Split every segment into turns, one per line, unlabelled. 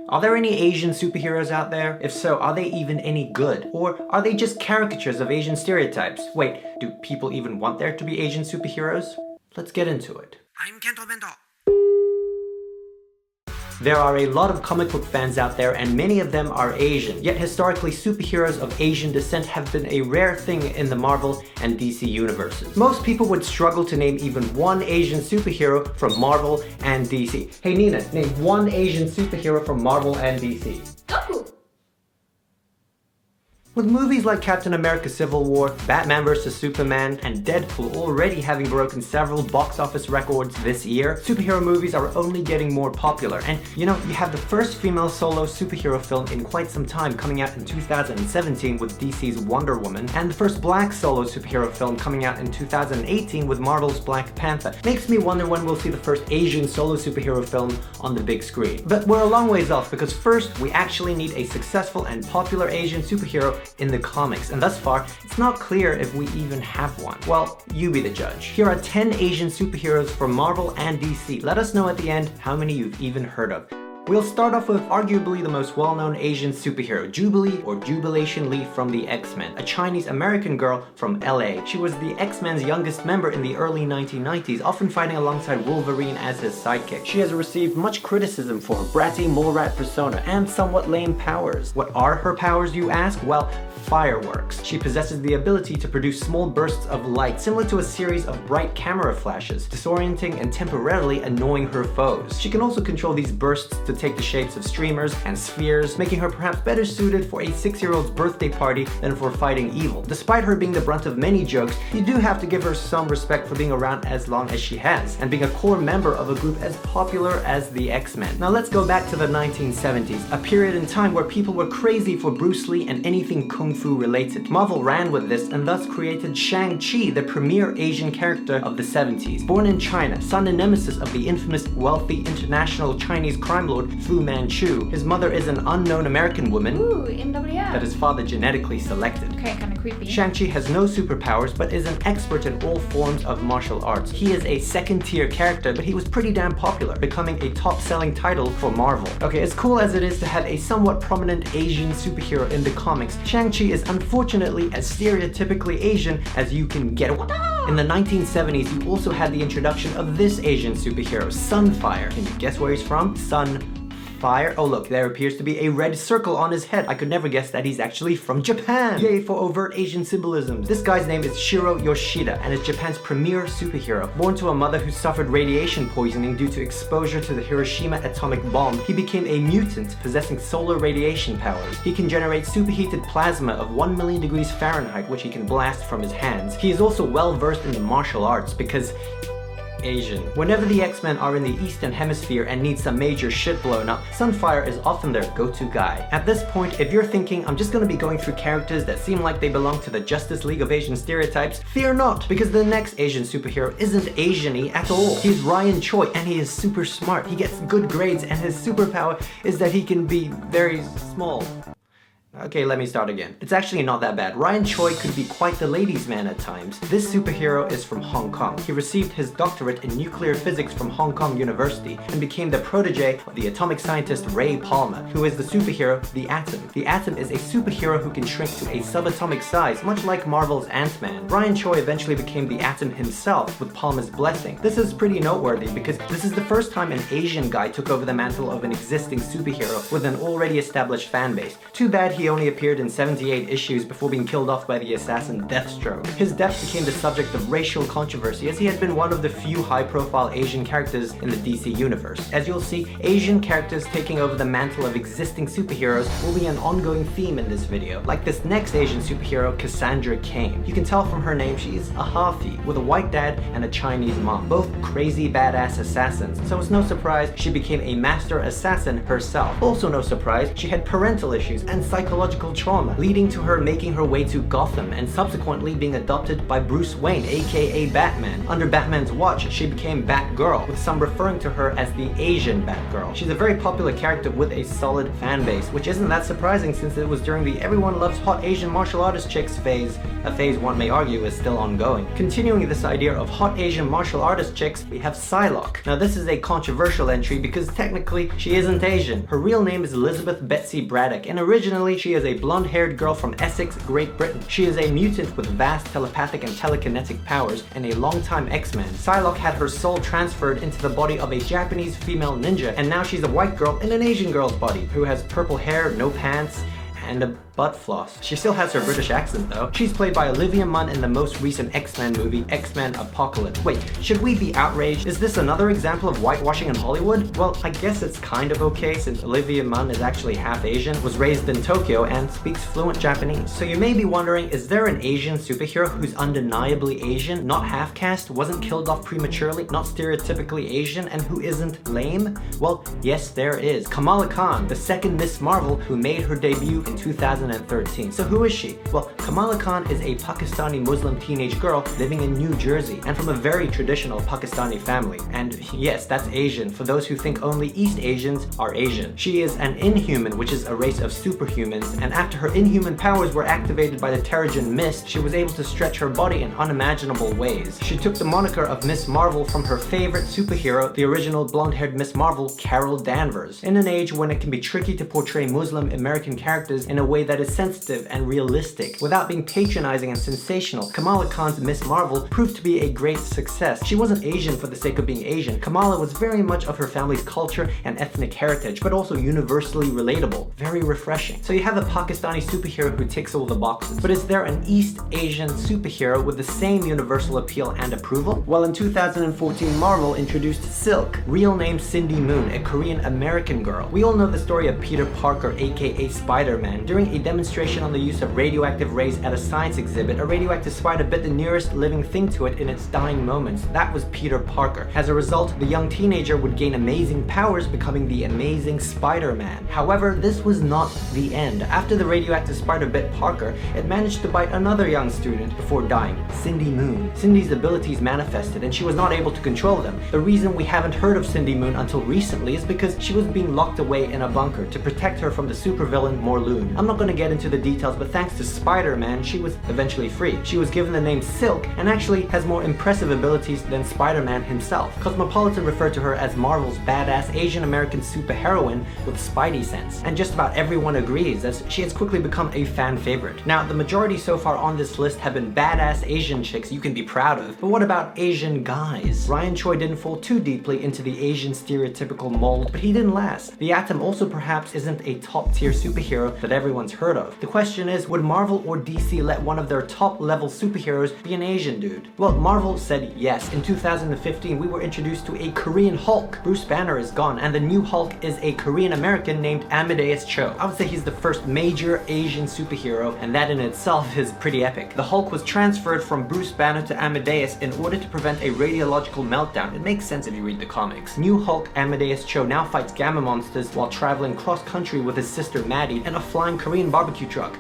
Are there any Asian superheroes out there? If so, are they even any good? Or are they just caricatures of Asian stereotypes? Wait, do people even want there to be Asian superheroes? Let's get into it. I'm Kento Bento. There are a lot of comic book fans out there, and many of them are Asian. Yet historically, superheroes of Asian descent have been a rare thing in the Marvel and DC universes. Most people would struggle to name even one Asian superhero from Marvel and DC. Hey Nina, name one Asian superhero from Marvel and DC.
Goku!
With movies like Captain America Civil War, Batman vs. Superman, and Deadpool already having broken several box office records this year, superhero movies are only getting more popular. And you know, you have the first female solo superhero film in quite some time coming out in 2017 with DC's Wonder Woman, and the first black solo superhero film coming out in 2018 with Marvel's Black Panther. Makes me wonder when we'll see the first Asian solo superhero film on the big screen. But we're a long ways off, because first we actually need a successful and popular Asian superhero in the comics, and thus far it's not clear if we even have one. Well, you be the judge. Here are 10 Asian superheroes from Marvel and DC. Let us know at the end how many you've even heard of. We'll start off with arguably the most well-known Asian superhero, Jubilee or Jubilation Lee from the X-Men, a Chinese-American girl from LA. She was the X-Men's youngest member in the early 1990s, often fighting alongside Wolverine as his sidekick. She has received much criticism for her bratty mole rat persona and somewhat lame powers. What are her powers, you ask? Well, fireworks. She possesses the ability to produce small bursts of light, similar to a series of bright camera flashes, disorienting and temporarily annoying her foes. She can also control these bursts to take the shapes of streamers and spheres, making her perhaps better suited for a 6-year-old's birthday party than for fighting evil. Despite her being the brunt of many jokes, you do have to give her some respect for being around as long as she has, and being a core member of a group as popular as the X-Men. Now let's go back to the 1970s, a period in time where people were crazy for Bruce Lee and anything kung fu related. Marvel ran with this and thus created Shang-Chi, the premier Asian character of the 70s. Born in China, son and nemesis of the infamous wealthy international Chinese crime lord Fu Manchu, his mother is an unknown American woman that his father genetically selected.
Okay, kinda creepy.
Shang-Chi has no superpowers but is an expert in all forms of martial arts. He is a second-tier character, but he was pretty damn popular, becoming a top-selling title for Marvel. Okay, as cool as it is to have a somewhat prominent Asian superhero in the comics, Shang-Chi is unfortunately as stereotypically Asian as you can get. In the 1970s, you also had the introduction of this Asian superhero, Sunfire. Can you guess where he's from? Sunfire? Oh look, there appears to be a red circle on his head. I could never guess that he's actually from Japan. Yay for overt Asian symbolisms. This guy's name is Shiro Yoshida and is Japan's premier superhero. Born to a mother who suffered radiation poisoning due to exposure to the Hiroshima atomic bomb, he became a mutant possessing solar radiation powers. He can generate superheated plasma of 1 million degrees Fahrenheit, which he can blast from his hands. He is also well versed in the martial arts because Asian. Whenever the X-Men are in the Eastern Hemisphere and need some major shit blown up, Sunfire is often their go-to guy. At this point, if you're thinking, I'm just gonna be going through characters that seem like they belong to the Justice League of Asian Stereotypes, fear not, because the next Asian superhero isn't Asian-y at all. He's Ryan Choi, and he is super smart. He gets good grades, and his superpower is that he can be very small. Okay, let me start again. It's actually not that bad. Ryan Choi could be quite the ladies' man at times. This superhero is from Hong Kong. He received his doctorate in nuclear physics from Hong Kong University and became the protege of the atomic scientist Ray Palmer, who is the superhero The Atom. The Atom is a superhero who can shrink to a subatomic size, much like Marvel's Ant-Man. Ryan Choi eventually became the Atom himself with Palmer's blessing. This is pretty noteworthy because this is the first time an Asian guy took over the mantle of an existing superhero with an already established fan base. Too bad he only appeared in 78 issues before being killed off by the assassin Deathstroke. His death became the subject of racial controversy as he had been one of the few high-profile Asian characters in the DC universe. As you'll see, Asian characters taking over the mantle of existing superheroes will be an ongoing theme in this video, like this next Asian superhero, Cassandra Cain. You can tell from her name she's a halfie with a white dad and a Chinese mom, both crazy badass assassins, so it's no surprise she became a master assassin herself. Also no surprise, she had parental issues and psychological psychological trauma, leading to her making her way to Gotham and subsequently being adopted by Bruce Wayne, aka Batman. Under Batman's watch, she became Batgirl, with some referring to her as the Asian Batgirl. She's a very popular character with a solid fan base, which isn't that surprising since it was during the everyone loves hot Asian martial artist chicks phase, a phase one may argue is still ongoing. Continuing this idea of hot Asian martial artist chicks, we have Psylocke. Now this is a controversial entry because technically she isn't Asian. Her real name is Elizabeth Betsy Braddock, and originally she is a blonde-haired girl from Essex, Great Britain. She is a mutant with vast telepathic and telekinetic powers and a longtime X-Man. Psylocke had her soul transferred into the body of a Japanese female ninja, and now she's a white girl in an Asian girl's body who has purple hair, no pants, and a butt floss. She still has her British accent though. She's played by Olivia Munn in the most recent X-Men movie, X-Men Apocalypse. Wait, should we be outraged? Is this another example of whitewashing in Hollywood? Well, I guess it's kind of okay since Olivia Munn is actually half Asian, was raised in Tokyo, and speaks fluent Japanese. So you may be wondering, is there an Asian superhero who's undeniably Asian, not half-caste, wasn't killed off prematurely, not stereotypically Asian, and who isn't lame? Well, yes there is. Kamala Khan, the second Miss Marvel who made her debut in 2013. So who is she? Well, Kamala Khan is a Pakistani Muslim teenage girl living in New Jersey and from a very traditional Pakistani family. And yes, that's Asian for those who think only East Asians are Asian. She is an Inhuman, which is a race of superhumans, and after her Inhuman powers were activated by the Terrigen Mist, she was able to stretch her body in unimaginable ways. She took the moniker of Miss Marvel from her favorite superhero, the original blonde-haired Miss Marvel, Carol Danvers. In an age when it can be tricky to portray Muslim American characters in a way that is sensitive and realistic without being patronizing and sensational, Kamala Khan's Miss Marvel proved to be a great success. She wasn't Asian for the sake of being Asian. Kamala was very much of her family's culture and ethnic heritage, but also universally relatable. Very refreshing. So you have a Pakistani superhero who ticks all the boxes, but is there an East Asian superhero with the same universal appeal and approval? Well, in 2014, Marvel introduced Silk, real name Cindy Moon, a Korean American girl. We all know the story of Peter Parker, aka Spider-Man. During a demonstration on the use of radioactive rays at a science exhibit, a radioactive spider bit the nearest living thing to it in its dying moments. That was Peter Parker. As a result, the young teenager would gain amazing powers, becoming the Amazing Spider-Man. However, this was not the end. After the radioactive spider bit Parker, it managed to bite another young student before dying, Cindy Moon. Cindy's abilities manifested, and she was not able to control them. The reason we haven't heard of Cindy Moon until recently is because she was being locked away in a bunker to protect her from the supervillain Morlun. I'm not going to get into the details, but thanks to Spider-Man, she was eventually free. She was given the name Silk and actually has more impressive abilities than Spider-Man himself. Cosmopolitan referred to her as Marvel's badass Asian American superheroine with Spidey sense, and just about everyone agrees as she has quickly become a fan favorite. Now, the majority so far on this list have been badass Asian chicks you can be proud of, but what about Asian guys? Ryan Choi didn't fall too deeply into the Asian stereotypical mold, but he didn't last. The Atom also perhaps isn't a top-tier superhero that everyone's heard of. The question is, would Marvel or DC let one of their top-level superheroes be an Asian dude? Well, Marvel said yes. In 2015, we were introduced to a Korean Hulk. Bruce Banner is gone, and the new Hulk is a Korean American named Amadeus Cho. I would say he's the first major Asian superhero, and that in itself is pretty epic. The Hulk was transferred from Bruce Banner to Amadeus in order to prevent a radiological meltdown. It makes sense if you read the comics. New Hulk Amadeus Cho now fights gamma monsters while traveling cross-country with his sister Maddie in a flying Korean barbecue truck.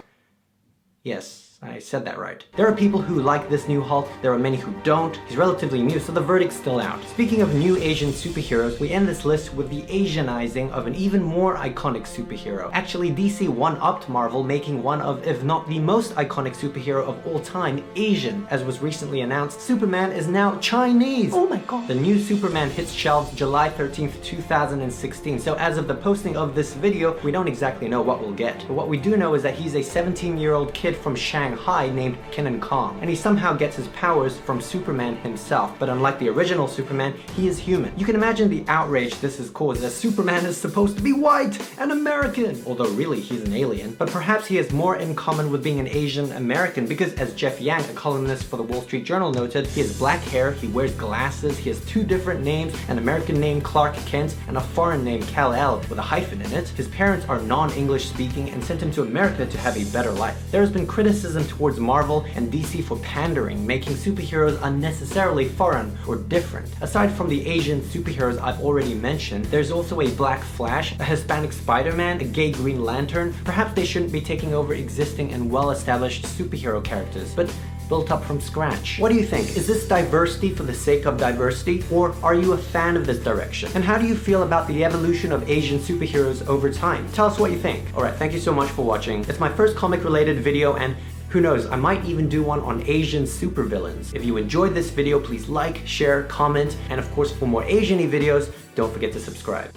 Yes, I said that right. There are people who like this new Hulk, there are many who don't. He's relatively new, so the verdict's still out. Speaking of new Asian superheroes, we end this list with the Asianizing of an even more iconic superhero. Actually, DC one-upped Marvel, making one of, if not the most iconic superhero of all time, Asian. As was recently announced, Superman is now Chinese! Oh my god! The new Superman hits shelves July 13th, 2016, so as of the posting of this video, we don't exactly know what we'll get. But what we do know is that he's a 17-year-old kid from Shanghai named Kenan Kong, and he somehow gets his powers from Superman himself, but unlike the original Superman, he is human. You can imagine the outrage this has caused, as Superman is supposed to be white and American, although really he's an alien. But perhaps he has more in common with being an Asian American, because as Jeff Yang, a columnist for the Wall Street Journal, noted, he has black hair, he wears glasses, he has two different names, an American name Clark Kent and a foreign name Kal-El with a hyphen in it. His parents are non-English speaking and sent him to America to have a better life. There has been criticism criticism towards Marvel and DC for pandering, making superheroes unnecessarily foreign or different. Aside from the Asian superheroes I've already mentioned, there's also a Black Flash, a Hispanic Spider-Man, a gay Green Lantern. Perhaps they shouldn't be taking over existing and well-established superhero characters, but built up from scratch. What do you think? Is this diversity for the sake of diversity, or are you a fan of this direction? And how do you feel about the evolution of Asian superheroes over time? Tell us what you think. Alright, thank you so much for watching. It's my first comic-related video, and who knows, I might even do one on Asian supervillains. If you enjoyed this video, please like, share, comment, and of course for more Asiany videos, don't forget to subscribe.